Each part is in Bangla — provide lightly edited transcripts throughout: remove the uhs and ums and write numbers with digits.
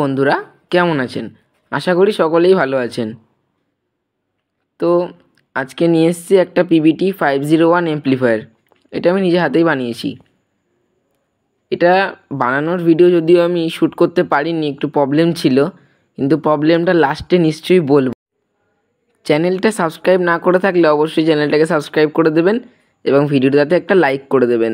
বন্ধুরা কেমন আছেন? আশা করি সকলেই ভালো আছেন। তো আজকে নিয়ে এসেছি একটা পিবিটি 501 অ্যাম্প্লিফায়ার। এটা আমি নিজে হাতেই বানিয়েছি। এটা বানানোর ভিডিও যদিও আমি শ্যুট করতে পারিনি, একটু প্রবলেম ছিল, কিন্তু প্রবলেমটা লাস্টে নিশ্চয়ই বলবো। চ্যানেলটা সাবস্ক্রাইব না করে থাকলে অবশ্যই চ্যানেলটাকে সাবস্ক্রাইব করে দেবেন এবং ভিডিওটাতে একটা লাইক করে দেবেন।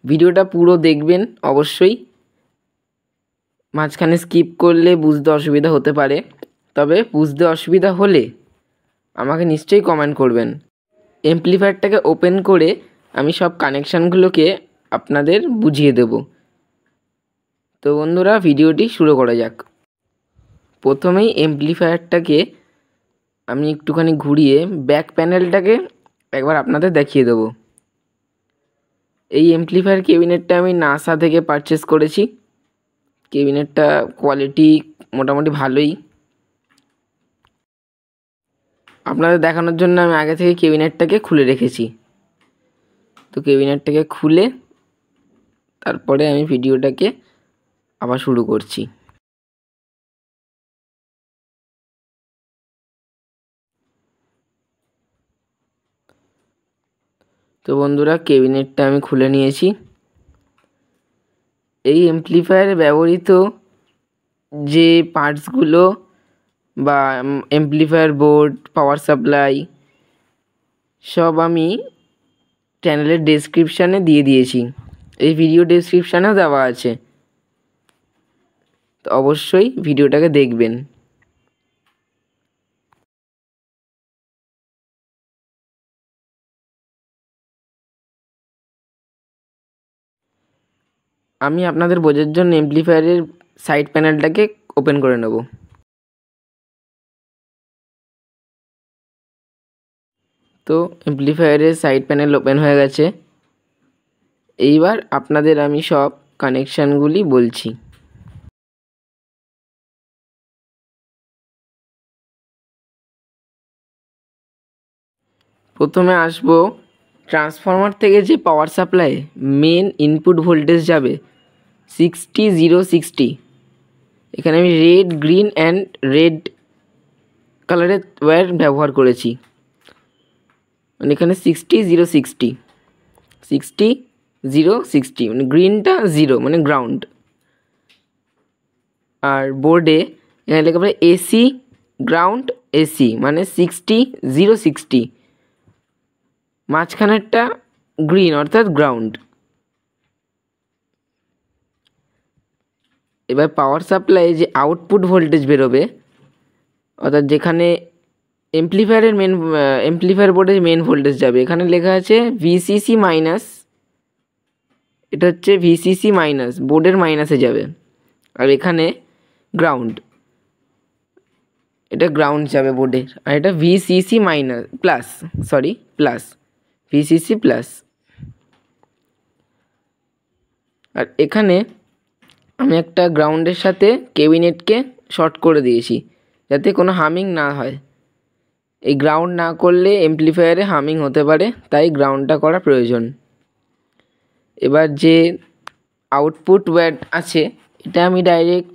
ভিডিওটা পুরো দেখবেন অবশ্যই। মাঝখানে স্কিপ করলে বুঝতে অসুবিধা হতে পারে, তবে বুঝতে অসুবিধা হলে আমাকে নিশ্চয়ই কমেন্ট করবেন। অ্যাম্প্লিফায়ারটাকে ওপেন করে আমি সব কানেকশানগুলোকে আপনাদের বুঝিয়ে দেব। তো বন্ধুরা ভিডিওটি শুরু করা যাক। প্রথমেই অ্যাম্প্লিফায়ারটাকে আমি একটুখানি ঘুরিয়ে ব্যাক প্যানেলটাকে একবার আপনাদের দেখিয়ে দেব। এই অ্যাম্প্লিফায়ার ক্যাবিনেটটা আমি নাসা থেকে পারচেস করেছি। ক্যাবিনেটটা কোয়ালিটি মোটামুটি ভালোই। আপনাদের দেখানোর জন্য আমি আগে থেকে ক্যাবিনেটটাকে খুলে রেখেছি। তো ক্যাবিনেটটাকে খুলে তারপরে আমি ভিডিওটাকে আবার শুরু করছি। তো বন্ধুরা ক্যাবিনেটটা আমি খুলে নিয়েছি। এই অ্যাম্প্লিফায়ারে ব্যবহৃত যে পার্টসগুলো বা অ্যাম্প্লিফায়ার বোর্ড, পাওয়ার সাপ্লাই সব আমি চ্যানেলের ডেসক্রিপশানে দিয়ে দিয়েছি। এই ভিডিও ডেসক্রিপশানেও দেওয়া আছে, তো অবশ্যই ভিডিওটাকে দেখবেন। আমি আপনাদের বোঝার জন্য অ্যাম্প্লিফায়ারের সাইড প্যানেলটাকে ওপেন করে নেব। তো অ্যাম্প্লিফায়ারের সাইড প্যানেল ওপেন হয়ে গেছে। এইবার আপনাদের আমি সব কানেকশানগুলি বলছি। প্রথমে আসবো ট্রান্সফরমার থেকে যে power supply main input voltage যাবে 60 এখানে আমি রেড, গ্রিন অ্যান্ড রেড কালারের ওয়্যার ব্যবহার করেছি। মানে এখানে 60 মানে গ্রিনটা 0 মানে গ্রাউন্ড। আর বোর্ডে এখানে লেখা পড়ে এসি গ্রাউন্ড এসি মানে 60 মাঝখানেরটা গ্রিন অর্থাৎ গ্রাউন্ড। এবার পাওয়ার সাপ্লাই যে আউটপুট ভোল্টেজ বেরোবে অর্থাৎ যেখানে অ্যাম্প্লিফায়ার বোর্ডে মেন ভোল্টেজ যাবে, এখানে লেখা আছে ভিসিসি মাইনাস। এটা হচ্ছে ভিসিসি মাইনাস, বোর্ডের মাইনাসে যাবে। আর এখানে গ্রাউন্ড, এটা গ্রাউন্ড যাবে বোর্ডের। আর এটা VCC minus plus VCC plus. আর এখানে আমি একটা গ্রাউন্ডের সাথে ক্যাবিনেটকে শর্ট করে দিয়েছি যাতে কোনো হামিং না হয়। এই গ্রাউন্ড না করলে অ্যাম্প্লিফায়ারে হামিং হতে পারে, তাই গ্রাউন্ডটা করা প্রয়োজন। এবার যে আউটপুট ওয়্যার আছে এটা আমি ডাইরেক্ট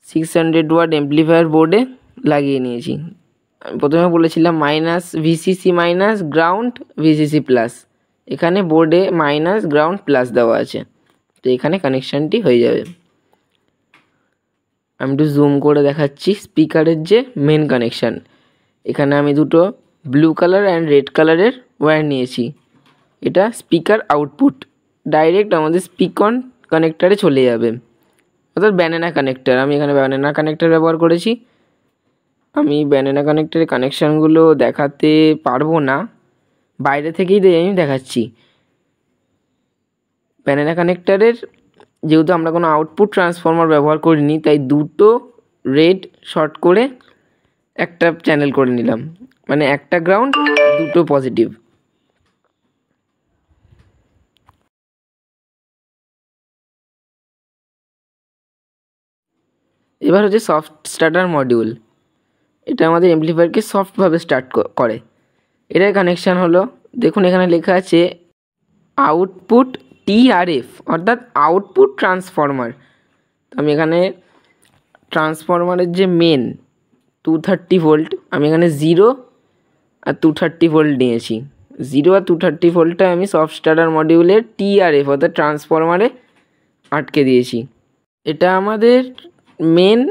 600 ওয়াট অ্যাম্প্লিফায়ার বোর্ডে লাগিয়ে নিয়েছি। আমি প্রথমে বলেছিলাম minus VCC minus ground VCC plus, এখানে বোর্ডে মাইনাস গ্রাউন্ড প্লাস দেওয়া আছে, তো এখানে কানেকশানটি হয়ে যাবে। আমি একটু জুম করে দেখাচ্ছি স্পিকারের যে মেন কানেকশান। এখানে আমি দুটো ব্লু কালার অ্যান্ড রেড কালারের ওয়্যার নিয়েছি। এটা স্পিকার আউটপুট ডাইরেক্ট আমাদের স্পিকন কানেক্টারে চলে যাবে, অর্থাৎ ব্যানানা কানেক্টার। আমি এখানে ব্যানানা কানেক্টার ব্যবহার করেছি। আমি ব্যানানা কানেক্টারের কানেকশানগুলো দেখাতে পারবো না, বাইরে থেকেই আমি দেখাচ্ছি। ব্যানানা কানেক্টারের যেহেতু আমরা কোনো আউটপুট ট্রান্সফর্মার ব্যবহার করিনি, তাই দুটো রেড শর্ট করে একটা চ্যানেল করে নিলাম, মানে একটা গ্রাউন্ড দুটো পজিটিভ। এবার হচ্ছে সফট স্টার্টার মডিউল। এটা আমাদের অ্যাম্প্লিফায়ারকে সফটভাবে স্টার্ট করে। এটার কানেকশান হলো, দেখুন এখানে লেখা আছে আউটপুট টিআরএফ অর্থাৎ আউটপুট ট্রান্সফর্মার। তো আমি এখানে ট্রান্সফরমারের যে মেন 230 ভোল্ট, আমি এখানে 0 আর 230 ভোল্ট নিয়েছি। 0 আর 230 ভোল্টটা আমি সফট স্টার্টার মডিউলের TRF অর্থাৎ ট্রান্সফরমারে আটকে দিয়েছি। এটা আমাদের মেন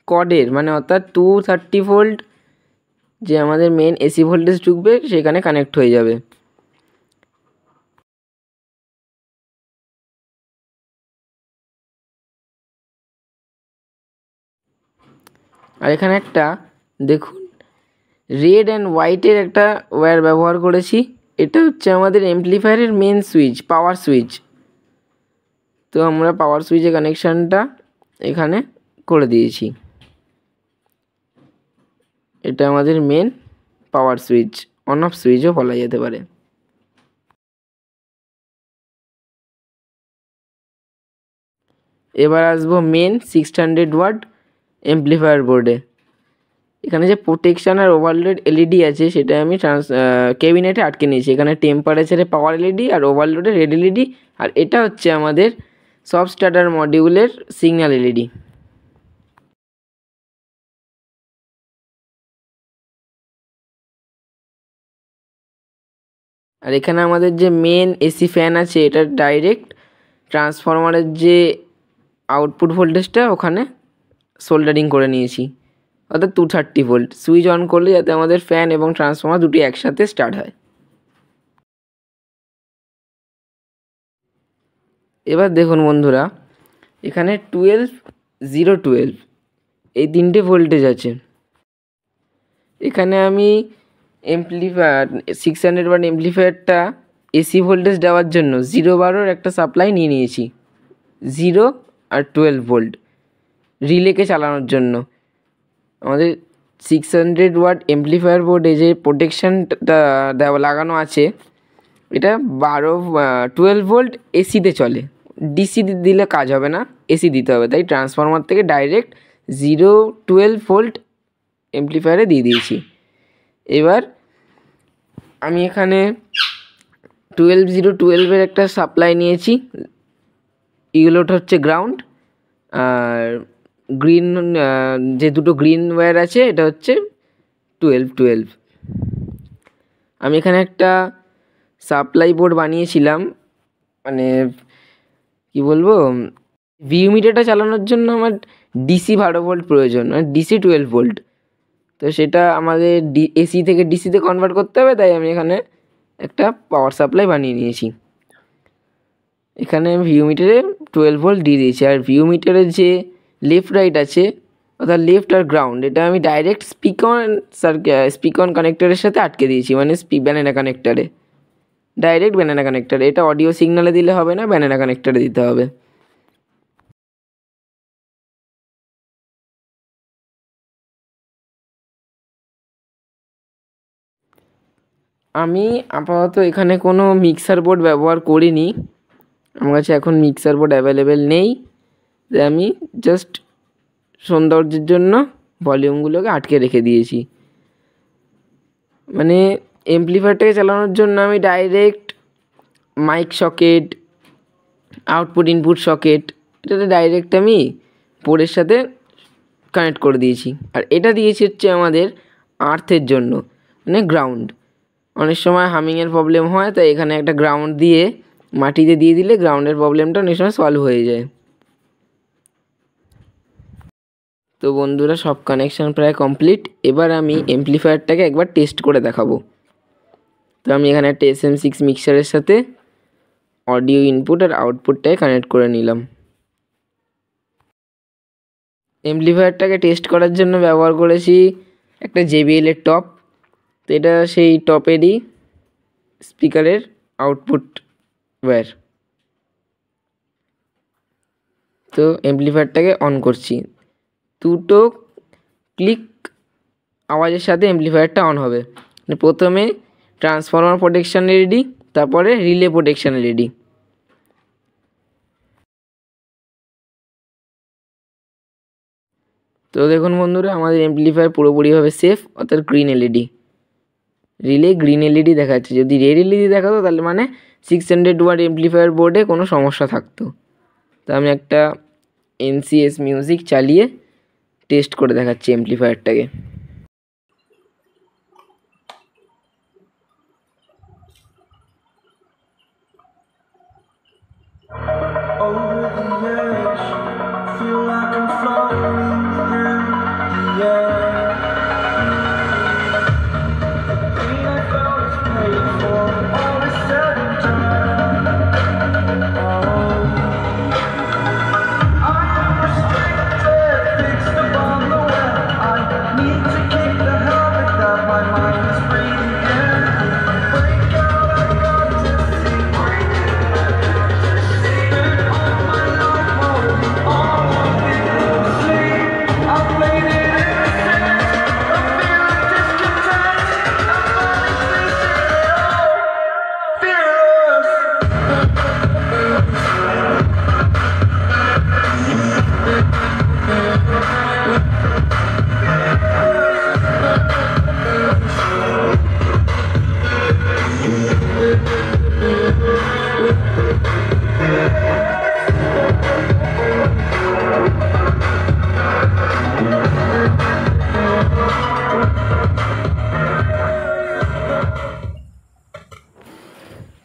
কডের মানে অর্থাৎ 230 ভোল্ট যে আমাদের মেন এসি ভোল্টেজ ঢুকবে সেখানে কানেক্ট হয়ে যাবে। আর এখানে একটা দেখুন রেড অ্যান্ড হোয়াইটের একটা ওয়্যার ব্যবহার করেছি। এটা হচ্ছে আমাদের অ্যাম্প্লিফায়ারের মেন সুইচ, পাওয়ার সুইচ। তো আমরা পাওয়ার সুইচের কানেকশানটা এখানে করে দিয়েছি। এটা আমাদের main power switch, on off সুইচও বলা যেতে পারে। এবার আসবো মেন 600 ওয়াট অ্যাম্প্লিফায়ার বোর্ডে। এখানে যে প্রোটেকশান আর ওভারলোড এলইডি আছে সেটা আমি ক্যাবিনেটে আটকে নিয়েছি। এখানে টেম্পারেচারে পাওয়ার এলইডি আর ওভারলোডে রেড এলইডি, আর এটা হচ্ছে আমাদের সফট স্টার্টার মডিউলের সিগন্যাল এলইডি। আর এখানে আমাদের যে মেন এসি ফ্যান আছে এটা ডাইরেক্ট ট্রান্সফরমারের যে আউটপুট ভোল্টেজটা ওখানে সোল্ডারিং করে নিয়েছি, অর্থাৎ 230 ভোল্ট। সুইচ অন করলে যাতে আমাদের ফ্যান এবং ট্রান্সফরমার দুটি একসাথে স্টার্ট হয়। এবার দেখুন বন্ধুরা, এখানে 12, 0, 12 এই তিনটে ভোল্টেজ আছে। এখানে আমি অ্যাম্প্লিফায়ার 600 ওয়াট অ্যাম্প্লিফায়ারটা এসি ভোল্টেজ দেওয়ার জন্য 0-12 একটা সাপ্লাই নিয়ে নিয়েছি। 0 আর 12 ভোল্ট রিলেকে চালানোর জন্য আমাদের 600 ওয়াট অ্যাম্প্লিফায়ার বোর্ডে যে প্রোটেকশানটা লাগানো আছে এটা 12 ভোল্ট এসিতে চলে। ডিসি দিলে কাজ হবে না, এসি দিতে হবে। তাই ট্রান্সফরমার থেকে ডাইরেক্ট 0-12 ভোল্ট অ্যাম্প্লিফায়ারে দিয়ে দিয়েছি। এবার আমি এখানে 12-0-12 একটা সাপ্লাই নিয়েছি। এগুলোটা হচ্ছে গ্রাউন্ড, আর গ্রিন যে দুটো গ্রিন ওয়্যার আছে এটা হচ্ছে 12-12। আমি এখানে একটা সাপ্লাই বোর্ড বানিয়েছিলাম, মানে কি বলবো, ভিউমিটারটা চালানোর জন্য আমার ডিসি 12 ভোল্ট প্রয়োজন, মানে ডিসি 12 ভোল্ট। তো সেটা আমাদের এসি থেকে ডিসিতে কনভার্ট করতে হবে, তাই আমি এখানে একটা পাওয়ার সাপ্লাই বানিয়ে নিয়েছি। এখানে ভিউমিটারে 12 ভোল্ট দিয়ে দিয়েছি। আর ভিউমিটারের যে লেফট রাইট আছে অর্থাৎ লেফট আর গ্রাউন্ড, এটা আমি ডাইরেক্ট স্পিক অন কানেক্টারের সাথে আটকে দিয়েছি, মানে ব্যানানা কানেক্টারে, ডাইরেক্ট ব্যানানা কানেক্টারে। এটা অডিও সিগনালে দিলে হবে না, ব্যানানা কানেক্টারে দিতে হবে। আমি আপাতত এখানে কোনো মিক্সার বোর্ড ব্যবহার করিনি, আমার কাছে এখন মিক্সার বোর্ড অ্যাভেলেবেল নেই। তাই আমি জাস্ট সৌন্দর্যের জন্য ভলিউমগুলোকে আটকে রেখে দিয়েছি। মানে অ্যাম্প্লিফায়ারটাকে চালানোর জন্য আমি direct mic socket, output input socket, এটাতে ডাইরেক্ট আমি বোর্ডের সাথে কানেক্ট করে দিয়েছি। আর এটা দিয়েছি হচ্ছে আমাদের আর্থের জন্য, মানে গ্রাউন্ড। অনেক সময় হামিংয়ের প্রবলেম হয়, তাই এখানে একটা গ্রাউন্ড দিয়ে মাটিতে দিয়ে দিলে গ্রাউন্ডের প্রবলেমটা অনেক সময় সলভ হয়ে যায়। তো বন্ধুরা, সব কানেকশান প্রায় কমপ্লিট। এবার আমি অ্যাম্প্লিফায়ারটাকে একবার টেস্ট করে দেখাবো। তো আমি এখানে একটা SM6 মিক্সারের সাথে অডিও ইনপুট আর আউটপুটটাকে কানেক্ট করে নিলাম। অ্যাম্প্লিফায়ারটাকে টেস্ট করার জন্য ব্যবহার করেছি একটা JBL এর টপ। তো এটা সেই টপেরই স্পিকারের আউটপুট ওয়্যার। তো অ্যাম্প্লিফায়ারটাকে অন করছি, দুটো ক্লিক আওয়াজের সাথে অ্যাম্প্লিফায়ারটা অন হবে। প্রথমে ট্রান্সফরমার প্রোটেকশান এলইডি, তারপরে রিলে প্রোটেকশান এলইডি। তো দেখুন বন্ধুরা, আমাদের অ্যাম্প্লিফায়ার পুরোপুরিভাবে সেফ, অর্থাৎ green LED, relay green LED দেখাচ্ছে। যদি রেড এলইডি দেখাতো তাহলে মানে 600 ওয়াট অ্যাম্প্লিফায়ার বোর্ডে কোনো সমস্যা থাকতো। তো আমি একটা NCS মিউজিক চালিয়ে টেস্ট করে দেখাচ্ছি অ্যাম্পলিফায়ারটাকে।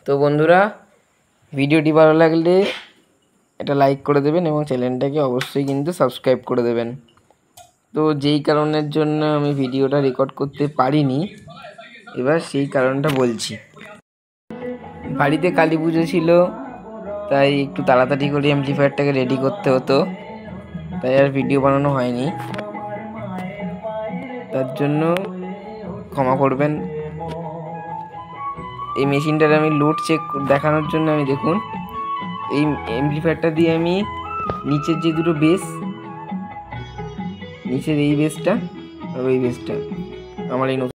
তো বন্ধুরা, ভিডিওটি ভালো লাগলে এটা লাইক করে দেবেন এবং চ্যানেলটাকে অবশ্যই কিন্তু সাবস্ক্রাইব করে দেবেন। তো যেই কারণের জন্য আমি ভিডিওটা রেকর্ড করতে পারিনি, এবার সেই কারণটা বলছি। বাড়িতে কালী পুজো ছিল, তাই একটু তাড়াতাড়ি করে অ্যাম্পলিফায়ারটাকে রেডি করতে হতো, তাই আর ভিডিও বানানো হয়নি। তার জন্য ক্ষমা করবেন। এই মেশিনটার আমি লোড চেক দেখানোর জন্য আমি দেখুন এই অ্যাম্পলিফায়ারটা দিয়ে আমি নিচের যে দুটো বেস, নিচের এই বেসটা আর ওই বেসটা আমার এই